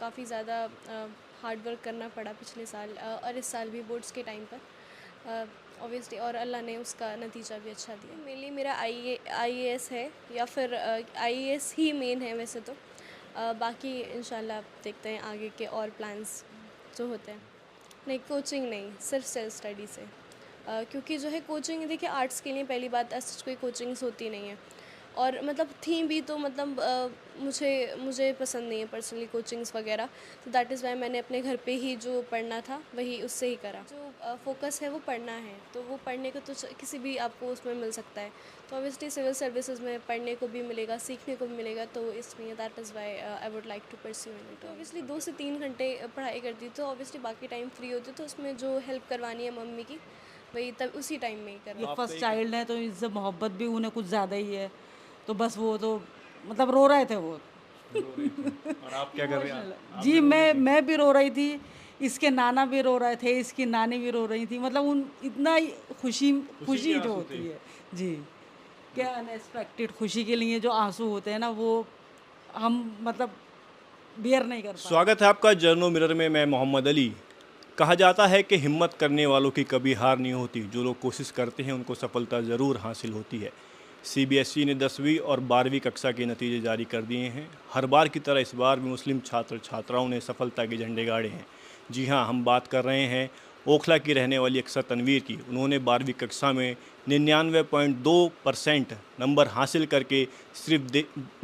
काफ़ी ज़्यादा hard work करना पड़ा पिछले साल और इस साल भी बोर्ड्स के टाइम पर ऑब्वियसली, और अल्लाह ने उसका नतीजा भी अच्छा दिया। मेनली मेरा आईएएस है, या फिर आईएएस ही मेन है वैसे तो। बाकी इंशाल्लाह देखते हैं आगे के और प्लान्स जो होते हैं। नहीं, कोचिंग नहीं, सिर्फ सेल्फ स्टडी से। क्योंकि जो है कोचिंग, देखिए आर्ट्स के लिए पहली बात ऐसी कोई कोचिंग्स होती नहीं है, और मतलब थी भी तो मतलब मुझे मुझे पसंद नहीं है पर्सनली कोचिंग्स वगैरह। तो दैट इज़ वाई मैंने अपने घर पे ही जो पढ़ना था वही उससे ही करा। जो फोकस है वो पढ़ना है, तो वो पढ़ने को तो किसी भी आपको उसमें मिल सकता है। तो ऑब्वियसली सिविल सर्विसेज में पढ़ने को भी मिलेगा, सीखने को भी मिलेगा, तो इसलिए that is why I would like to pursue in it. तो ऑब्वियसली 2 से 3 घंटे पढ़ाई करती, तो ऑब्वियसली बाकी टाइम फ्री होती, तो उसमें जो हेल्प करवानी है मम्मी की वही तब उसी टाइम में ही ये करवा। फर्स्ट चाइल्ड है तो इनसे मोहब्बत भी उन्हें कुछ ज़्यादा ही है। तो बस वो तो मतलब रो रहे थे वो। रो रही थी। और आप क्या कर रहे हैं? इमोशनल। आप भी जी, रो रही थी? मैं भी रो रही थी, इसके नाना भी रो रहे थे, इसकी नानी भी रो रही थी। मतलब उन इतना ही खुशी खुशी के खुशी जो आंसू थे। होती है। जी, क्या अनएक्सपेक्टेड खुशी के लिए जो आँसू होते हैं ना, वो हम मतलब बियर नहीं कर पाए। स्वागत है आपका जर्नो मिरर में। मैं मोहम्मद अली। कहा जाता है कि हिम्मत करने वालों की कभी हार नहीं होती। जो लोग कोशिश करते हैं उनको सफलता ज़रूर हासिल होती है। सीबीएसई ने 10वीं और 12वीं कक्षा के नतीजे जारी कर दिए हैं। हर बार की तरह इस बार भी मुस्लिम छात्र छात्राओं ने सफलता के झंडे गाड़े हैं। जी हाँ, हम बात कर रहे हैं ओखला की रहने वाली अक्सर तनवीर की। उन्होंने 12वीं कक्षा में 99.2% नंबर हासिल करके सिर्फ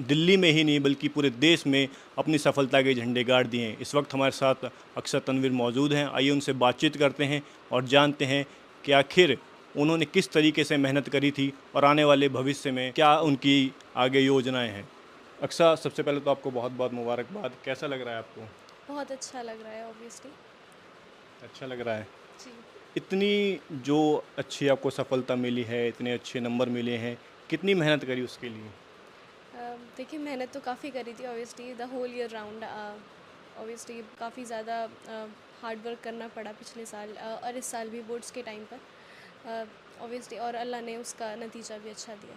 दिल्ली में ही नहीं बल्कि पूरे देश में अपनी सफलता के झंडे गाड़ दिए हैं। इस वक्त हमारे साथ अक्सर तनवीर मौजूद हैं। आइए उनसे बातचीत करते हैं और जानते हैं कि आखिर उन्होंने किस तरीके से मेहनत करी थी और आने वाले भविष्य में क्या उनकी आगे योजनाएं हैं। अक्सर, सबसे पहले तो आपको बहुत बहुत मुबारकबाद। कैसा लग रहा है आपको? बहुत अच्छा लग रहा है ऑब्वियसली। अच्छा लग रहा है। जी। इतनी जो अच्छी आपको सफलता मिली है, इतने अच्छे नंबर मिले हैं, कितनी मेहनत करी उसके लिए? देखिए मैंने तो काफ़ी करी थी obviously, the whole year round. Obviously काफ़ी ज़्यादा हार्ड वर्क करना पड़ा पिछले साल और इस साल भी बोर्ड्स के टाइम पर ऑब्वियसली, और अल्लाह ने उसका नतीजा भी अच्छा दिया।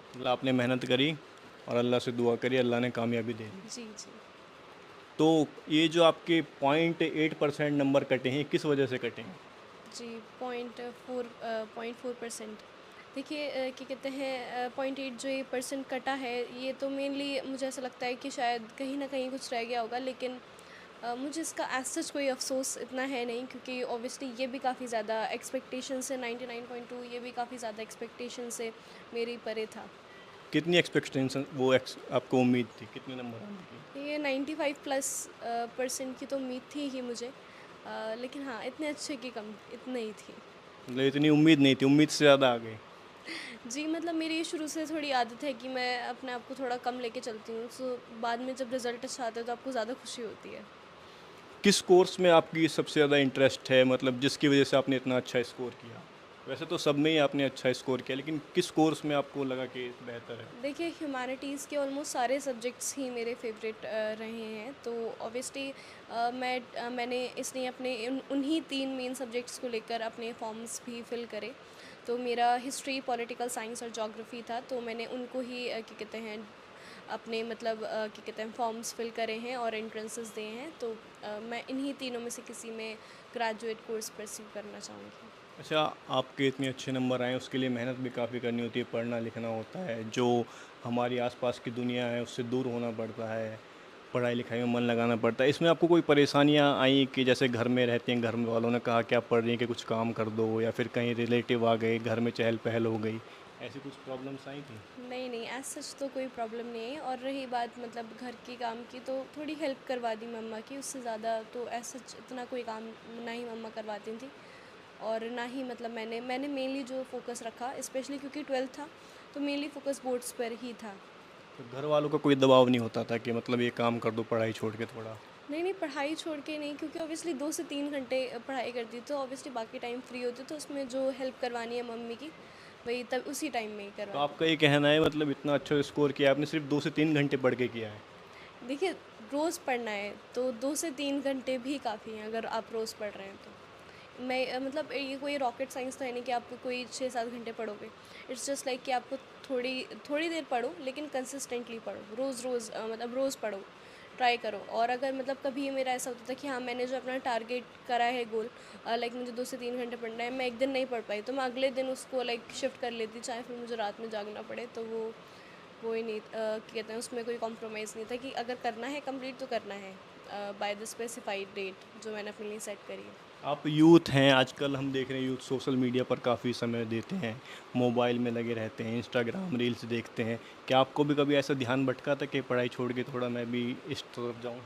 मतलब आपने मेहनत करी और अल्लाह से दुआ करी, अल्लाह ने कामयाबी दे दी। जी जी। तो ये जो आपके 0.8% नंबर कटे हैं, किस वजह से कटे हैं? जी, 0.4%। देखिए क्या कहते हैं, 0.8 जो ये परसेंट कटा है, ये तो मेनली मुझे ऐसा लगता है कि शायद कहीं ना कहीं कुछ रह गया होगा, लेकिन मुझे इसका एज सच कोई अफसोस इतना है नहीं, क्योंकि ऑब्वियसली ये भी काफ़ी ज़्यादा एक्सपेक्टेशन से 99.2, ये भी काफ़ी ज़्यादा एक्सपेक्टेशन से मेरी परे था। कितनी एक्सपेक्टेशन आपको उम्मीद थी, कितने नंबर आने की? ये 95 प्लस परसेंट की तो उम्मीद थी ही मुझे, लेकिन हाँ इतने अच्छे की कम इतने ही थी। मतलब इतनी उम्मीद नहीं थी, उम्मीद से ज़्यादा आ गई। जी, मतलब मेरी शुरू से थोड़ी आदत है कि मैं अपने आप को थोड़ा कम लेके चलती हूँ, सो बाद में जब रिज़ल्ट अच्छा आता है तो आपको ज़्यादा खुशी होती है। किस कोर्स में आपकी सबसे ज़्यादा इंटरेस्ट है, मतलब जिसकी वजह से आपने इतना अच्छा स्कोर किया? वैसे तो सब में ही आपने अच्छा स्कोर किया, लेकिन किस कोर्स में आपको लगा कि बेहतर है? देखिए ह्यूमैनिटीज़ के ऑलमोस्ट सारे सब्जेक्ट्स ही मेरे फेवरेट रहे हैं, तो ऑब्वियसली मैंने इसलिए अपने उन्हीं 3 मेन सब्जेक्ट्स को लेकर अपने फॉर्म्स भी फिल करे। तो मेरा हिस्ट्री, पॉलिटिकल साइंस और ज्योग्राफी था, तो मैंने उनको ही क्या कहते हैं अपने मतलब क्या कहते हैं फॉर्म्स फिल करे हैं और एंट्रेंसेस दिए हैं। तो मैं इन्हीं तीनों में से किसी में ग्रेजुएट कोर्स परस्यू करना चाहूँगी। अच्छा, आपके इतने अच्छे नंबर आए उसके लिए मेहनत भी काफ़ी करनी होती है, पढ़ना लिखना होता है, जो हमारी आसपास की दुनिया है उससे दूर होना पड़ता है, पढ़ाई लिखाई में मन लगाना पड़ता है। इसमें आपको कोई परेशानियाँ आई कि जैसे घर में रहती हैं, घर में वालों ने कहा कि आप पढ़ रही हैं कि कुछ काम कर दो, या फिर कहीं रिलेटिव आ गए, घर में चहल पहल हो गई, ऐसी कुछ प्रॉब्लम्स आई थी? नहीं नहीं, एज सच तो कोई प्रॉब्लम नहीं है, और रही बात मतलब घर के काम की, तो थोड़ी हेल्प करवा दी मम्मा की, उससे ज़्यादा तो एज सच इतना कोई काम ना ही मम्मा करवाती थी, और ना ही मतलब मैंने मेनली जो फोकस रखा, स्पेशली क्योंकि 12th था, तो मेनली फोकस बोर्ड्स पर ही था। तो घर वालों का कोई दबाव नहीं होता था कि मतलब ये काम कर दो पढ़ाई छोड़ के थोड़ा? नहीं नहीं, पढ़ाई छोड़ के नहीं, क्योंकि ऑब्वियसली 2 से 3 घंटे पढ़ाई करती, तो ऑब्वियसली बाकी टाइम फ्री होती, तो उसमें जो हेल्प करवानी है मम्मी की वही तब उसी टाइम में ही तो करवा दी। आपका ये कहना है मतलब इतना अच्छा स्कोर किया आपने सिर्फ 2 से 3 घंटे पढ़ के किया है? देखिए रोज़ पढ़ना है तो 2 से 3 घंटे भी काफ़ी हैं, अगर आप रोज़ पढ़ रहे हैं तो। मैं मतलब ये कोई रॉकेट साइंस तो है नहीं कि आप कोई 6-7 घंटे पढ़ोगे। इट्स जस्ट लाइक कि आपको थोड़ी थोड़ी देर पढ़ो, लेकिन कंसिस्टेंटली पढ़ो, रोज़ रोज़ मतलब रोज़ पढ़ो, ट्राई करो। और अगर मतलब कभी मेरा ऐसा होता था कि हाँ मैंने जो अपना टारगेट करा है गोल, लाइक मुझे 2 से 3 घंटे पढ़ना है, मैं एक दिन नहीं पढ़ पाई तो मैं अगले दिन उसको लाइक शिफ्ट कर लेती, चाहे फिर मुझे रात में जागना पड़े। तो वो ही नहीं, क्या कहते हैं, उसमें कोई कॉम्प्रोमाइज़ नहीं था कि अगर करना है कंप्लीट तो करना है बाय द स्पेसिफाइड डेट जो मैंने अपने लिए सेट करी है। आप यूथ हैं, आजकल हम देख रहे हैं यूथ सोशल मीडिया पर काफ़ी समय देते हैं, मोबाइल में लगे रहते हैं, इंस्टाग्राम रील्स देखते हैं। क्या आपको भी कभी ऐसा ध्यान भटका था कि पढ़ाई छोड़ के थोड़ा मैं भी इस तरफ जाऊँ?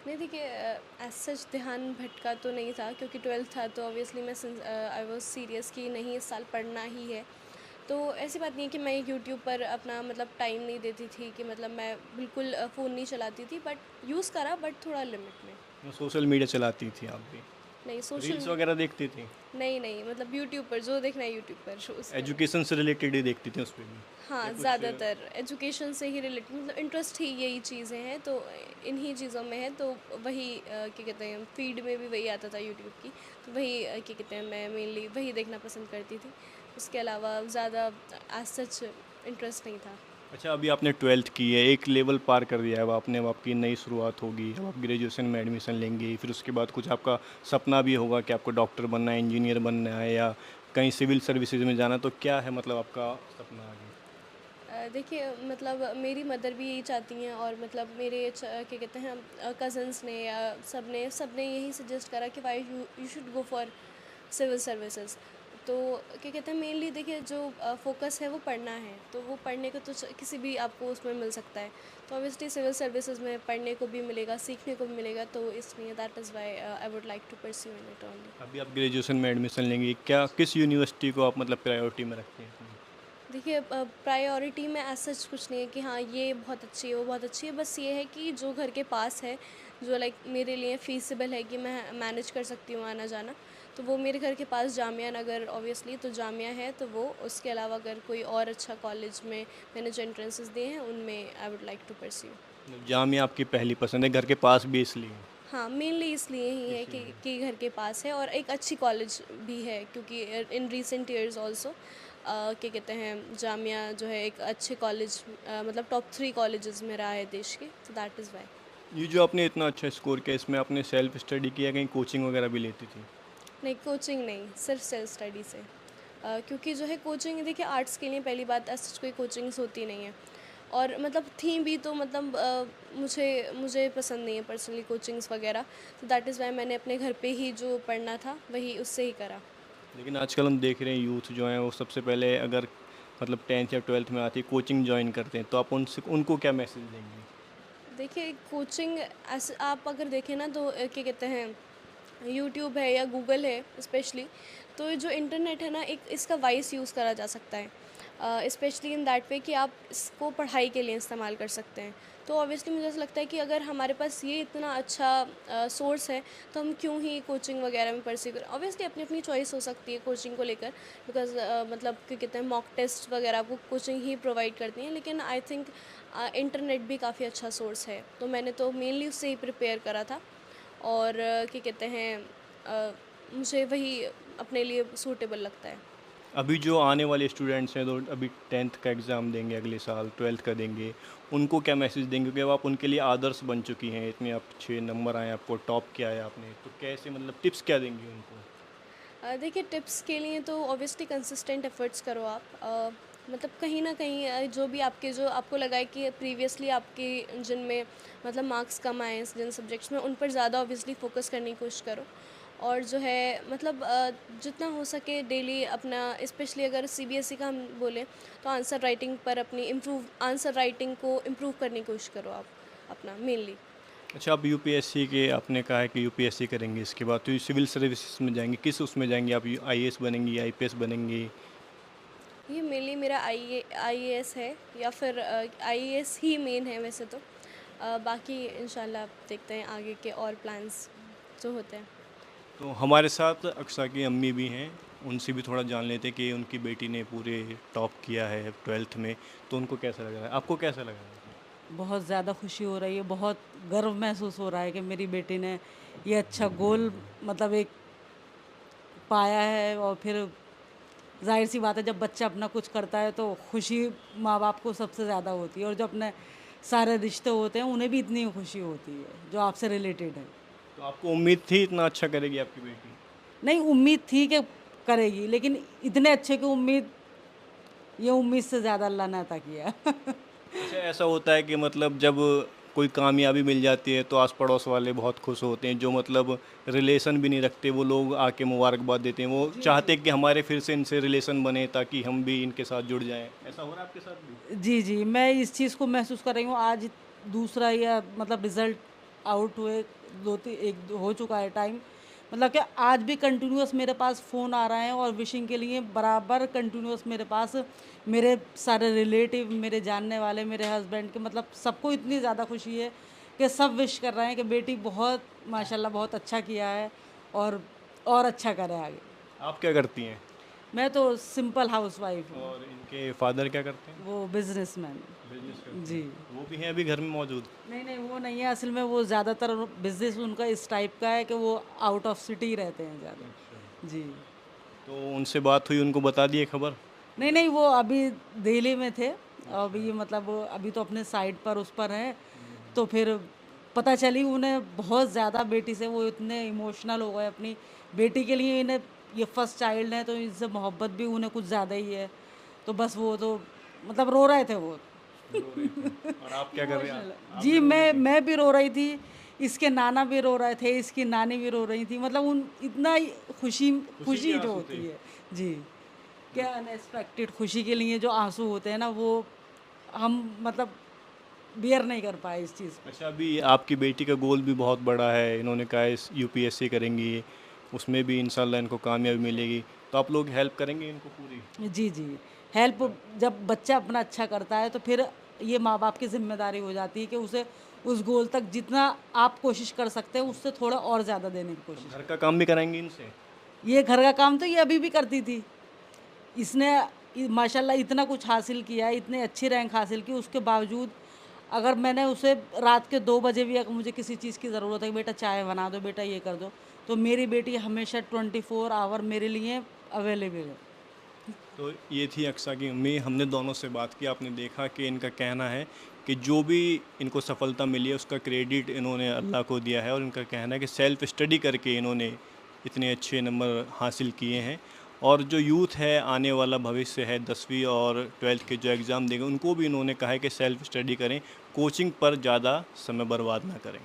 नहीं देखिए, एज सच ध्यान भटका तो नहीं था क्योंकि 12th था तो ऑब्वियसली मैं आई वाज सीरियस कि नहीं इस साल पढ़ना ही है। तो ऐसी बात नहीं है कि मैं यूट्यूब पर अपना मतलब टाइम नहीं देती थी, कि मतलब मैं बिल्कुल फ़ोन नहीं चलाती थी, बट यूज़ करा बट थोड़ा लिमिट में। सोशल मीडिया चलाती थी आप भी? नहीं सोशल, रील्स वगैरह देखती थी? नहीं मतलब यूट्यूब पर जो देखना है यूट्यूब पर उस पर। एजुकेशन से रिलेटेड ही देखती थी उसपे भी? हाँ, या कुछ ज़्यादातर एजुकेशन से ही रिलेटेड, मतलब इंटरेस्ट ही यही चीज़ें हैं तो इन्हीं चीज़ों में है, तो वही क्या कहते हैं, फीड में भी वही आता था यूट्यूब की, तो वही क्या कहते हैं, मैं मेनली वही देखना पसंद करती थी। उसके अलावा ज़्यादा एज सच इंटरेस्ट नहीं था। अच्छा, अभी आपने 12th की है, एक लेवल पार कर दिया है अब आपने, अब आपकी नई शुरुआत होगी, अब आप ग्रेजुएशन में एडमिशन लेंगे, फिर उसके बाद कुछ आपका सपना भी होगा कि आपको डॉक्टर बनना है, इंजीनियर बनना है या कहीं सिविल सर्विसेज में जाना, तो क्या है मतलब आपका सपना आगे? देखिए मतलब मेरी मदर भी यही चाहती हैं, और मतलब मेरे क्या कहते हैं कज़न्स ने या सब ने यही सजेस्ट करा कि why you should go for civil services. तो क्या कहते हैं, मेनली देखिए जो फोकस है वो पढ़ना है, तो वो पढ़ने को तो किसी भी आपको उसमें मिल सकता है। तो ऑब्वियसली सिविल सर्विसेज में पढ़ने को भी मिलेगा, सीखने को भी मिलेगा, तो इसलिए that is why I would like to pursue in it only. अभी आप ग्रेजुएशन में एडमिशन लेंगे, क्या किस यूनिवर्सिटी को आप मतलब प्रायोरिटी में रखते हैं अपनी? देखिए प्रायोरिटी में ऐसा सच कुछ नहीं है कि हाँ ये बहुत अच्छी है वो बहुत अच्छी है, बस ये है कि जो घर के पास है, जो लाइक मेरे लिए फीसिबल है कि मैं मैनेज कर सकती हूँ आना जाना, तो वो मेरे घर के पास जामिया नगर ऑब्वियसली तो जामिया है, तो वो उसके अलावा अगर कोई और अच्छा कॉलेज में मैंने जो एंट्रेंसेस दिए हैं उनमें I would like to pursue. मतलब जामिया आपकी पहली पसंद है, घर के पास भी इसलिए? हाँ मेनली इसलिए ही है कि घर के पास है और एक अच्छी कॉलेज भी है, क्योंकि इन रीसेंट ईयर्स ऑल्सो क्या कहते हैं, जामिया जो है एक अच्छे कॉलेज, मतलब टॉप 3 कॉलेजेस में रहा है देश के, तो दैट इज़ वाई। ये जो आपने इतना अच्छा स्कोर किया, इसमें आपने सेल्फ स्टडी किया, कहीं कोचिंग वगैरह भी लेती थी? नहीं कोचिंग नहीं, सिर्फ सेल्फ स्टडी से। क्योंकि जो है कोचिंग, देखिए आर्ट्स के लिए पहली बात ऐसी कोई कोचिंग्स होती नहीं है, और मतलब थी भी तो मतलब मुझे मुझे पसंद नहीं है पर्सनली कोचिंग्स वगैरह, तो दैट इज़ वाई मैंने अपने घर पे ही जो पढ़ना था वही उससे ही करा। लेकिन आजकल हम देख रहे हैं यूथ जो हैं वो सबसे पहले अगर मतलब 10th या 12th में आती है कोचिंग ज्वाइन करते हैं, तो आप उनसे उनको क्या मैसेज देंगे? देखिए कोचिंग ऐसे आप अगर देखें ना तो क्या कहते हैं, यूट्यूब है या गूगल है स्पेशली, तो जो इंटरनेट है ना, एक इसका वाइस यूज़ करा जा सकता है, स्पेशली इन दैट वे कि आप इसको पढ़ाई के लिए इस्तेमाल कर सकते हैं। तो ऑब्वियसली मुझे ऐसा लगता है कि अगर हमारे पास ये इतना अच्छा सोर्स है, तो हम क्यों ही कोचिंग वगैरह में परस्यू करें। ऑब्वियसली अपनी अपनी चॉइस हो सकती है कोचिंग को लेकर, बिकॉज मतलब क्या कहते हैं, मॉक टेस्ट वगैरह आपको कोचिंग ही प्रोवाइड करती हैं, लेकिन आई थिंक इंटरनेट भी काफ़ी अच्छा सोर्स है, तो मैंने तो मेनली उससे ही प्रिपेयर करा था, और क्या कहते हैं, मुझे वही अपने लिए सूटेबल लगता है। अभी जो आने वाले स्टूडेंट्स हैं, तो अभी 10th का एग्ज़ाम देंगे अगले साल, 12th का देंगे, उनको क्या मैसेज देंगे? क्योंकि अब आप उनके लिए आदर्श बन चुकी हैं, इतने आप 6 नंबर आए, आपको टॉप किया है आपने, तो कैसे मतलब टिप्स क्या देंगी उनको? देखिए टिप्स के लिए तो ऑब्वियसली कंसिस्टेंट एफर्ट्स करो आप, मतलब कहीं ना कहीं जो भी आपके जो आपको लगा है कि प्रीवियसली आपके जिनमें मतलब मार्क्स कम आए हैं जिन सब्जेक्ट्स में, उन पर ज़्यादा ऑब्वियसली फोकस करने की कोशिश करो, और जो है मतलब जितना हो सके डेली अपना, स्पेशली अगर सीबीएसई का हम बोलें तो आंसर राइटिंग पर अपनी आंसर राइटिंग को इम्प्रूव करने की कोशिश करो आप अपना मेनली। अच्छा, आप यूपीएससी के आपने कहा है कि यूपीएससी करेंगे, इसके बाद तो ये सिविल सर्विसेज में जाएंगे, किस उसमें जाएंगे आप? आईएएस बनेंगी, आईपीएस बनेंगी? ये मेनली मेरा आईएएस है, या फिर आईएएस ही मेन है वैसे तो, बाकी इंशाल्लाह देखते हैं आगे के और प्लान्स जो होते हैं। तो हमारे साथ अक्सा की अम्मी भी हैं, उनसे भी थोड़ा जान लेते हैं कि उनकी बेटी ने पूरे टॉप किया है 12th में, तो उनको कैसा लग रहा है? आपको कैसा लग रहा है? बहुत ज़्यादा खुशी हो रही है, बहुत गर्व महसूस हो रहा है कि मेरी बेटी ने ये अच्छा गोल मतलब एक पाया है। और फिर ज़ाहिर सी बात है, जब बच्चा अपना कुछ करता है तो खुशी माँ बाप को सबसे ज़्यादा होती है, और जब अपने सारे रिश्ते होते हैं उन्हें भी इतनी खुशी होती है जो आपसे रिलेटेड है। तो आपको उम्मीद थी इतना अच्छा करेगी आपकी बेटी? नहीं, उम्मीद थी कि करेगी, लेकिन इतने अच्छे की उम्मीद से ज़्यादा अल्लाह ने अता किया। अच्छा, ऐसा होता है कि मतलब जब कोई कामयाबी मिल जाती है तो आस पड़ोस वाले बहुत खुश होते हैं, जो मतलब रिलेशन भी नहीं रखते वो लोग आके मुबारकबाद देते हैं, वो चाहते हैं कि हमारे फिर से इनसे रिलेशन बने ताकि हम भी इनके साथ जुड़ जाएं। ऐसा हो रहा है आपके साथ भी? जी, जी, मैं इस चीज़ को महसूस कर रही हूँ। आज दूसरा या मतलब रिज़ल्ट आउट हुए 1 हो चुका है टाइम। मतलब कि आज भी कंटिन्यूअस मेरे पास फ़ोन आ रहे हैं और विशिंग के लिए बराबर कंटिन्यूअस मेरे पास मेरे सारे रिलेटिव, मेरे जानने वाले, मेरे हस्बैंड के, मतलब सबको इतनी ज़्यादा खुशी है कि सब विश कर रहे हैं कि बेटी बहुत माशाल्लाह बहुत अच्छा किया है और अच्छा करे आगे। आप क्या करती हैं? मैं तो सिंपल हाउसवाइफ हूँ, और इनके फादर क्या करते हैं? वो बिज़नेसमैन। बिजनेस करते जी। हैं। वो भी हैं अभी घर में मौजूद? नहीं, नहीं, वो नहीं है। असल में वो ज़्यादातर बिज़नेस उनका इस टाइप का है कि वो आउट ऑफ सिटी रहते हैं ज़्यादा। जी। तो उनसे बात हुई, उनको बता दिए खबर? नहीं, नहीं, वो अभी दिल्ली में थे। अभी मतलब अभी तो अपने साइट पर उस पर हैं। तो फिर पता चली उन्हें बहुत ज़्यादा बेटी से, वो इतने इमोशनल हो गए अपनी बेटी के लिए। इन्हें ये फर्स्ट चाइल्ड है तो इनसे मोहब्बत भी उन्हें कुछ ज़्यादा ही है। तो बस वो तो मतलब रो रहे थे वो। रो रही थी। और आप क्या कर रहे हैं? इमोशनल। आप जी, भी रो रही थी? मैं भी रो रही थी, इसके नाना भी रो रहे थे, इसकी नानी भी रो रही थी। मतलब उन इतना ही खुशी खुशी के खुशी जो आंसू थे। होती है। जी, क्या अनएक्सपेक्टेड खुशी के लिए जो आंसू होते हैं ना, वो हम मतलब बियर नहीं कर पाए इस चीज़ को। अच्छा, अभी आपकी बेटी का गोल भी बहुत बड़ा है, इन्होंने कहा है यूपीएससी करेंगी, उसमें भी इंशाल्लाह इनको कामयाबी मिलेगी, तो आप लोग हेल्प करेंगे इनको पूरी? जी, जी। हेल्प जब बच्चा अपना अच्छा करता है तो फिर ये माँ-बाप की ज़िम्मेदारी हो जाती है कि उसे उस गोल तक जितना आप कोशिश कर सकते हैं उससे थोड़ा और ज़्यादा देने की कोशिश। घर का काम भी कराएंगे इनसे? ये घर का काम तो ये अभी भी करती थी। इसने माशाल्लाह इतना कुछ हासिल किया है, इतनी अच्छी रैंक हासिल की, उसके बावजूद अगर मैंने उसे रात के 2 बजे भी अगर मुझे किसी चीज़ की ज़रूरत है कि बेटा चाय बना दो, बेटा ये कर दो, तो मेरी बेटी हमेशा 24 आवर मेरे लिए अवेलेबल है। तो ये थी अक्सा की मम्मी। हमने दोनों से बात की, आपने देखा कि इनका कहना है कि जो भी इनको सफलता मिली है उसका क्रेडिट इन्होंने अल्लाह को दिया है, और इनका कहना है कि सेल्फ़ स्टडी करके इन्होंने इतने अच्छे नंबर हासिल किए हैं। और जो यूथ है, आने वाला भविष्य है, 10वीं और 12th के जो एग्ज़ाम देंगे उनको भी इन्होंने कहा है कि सेल्फ़ स्टडी करें, कोचिंग पर ज़्यादा समय बर्बाद ना करें।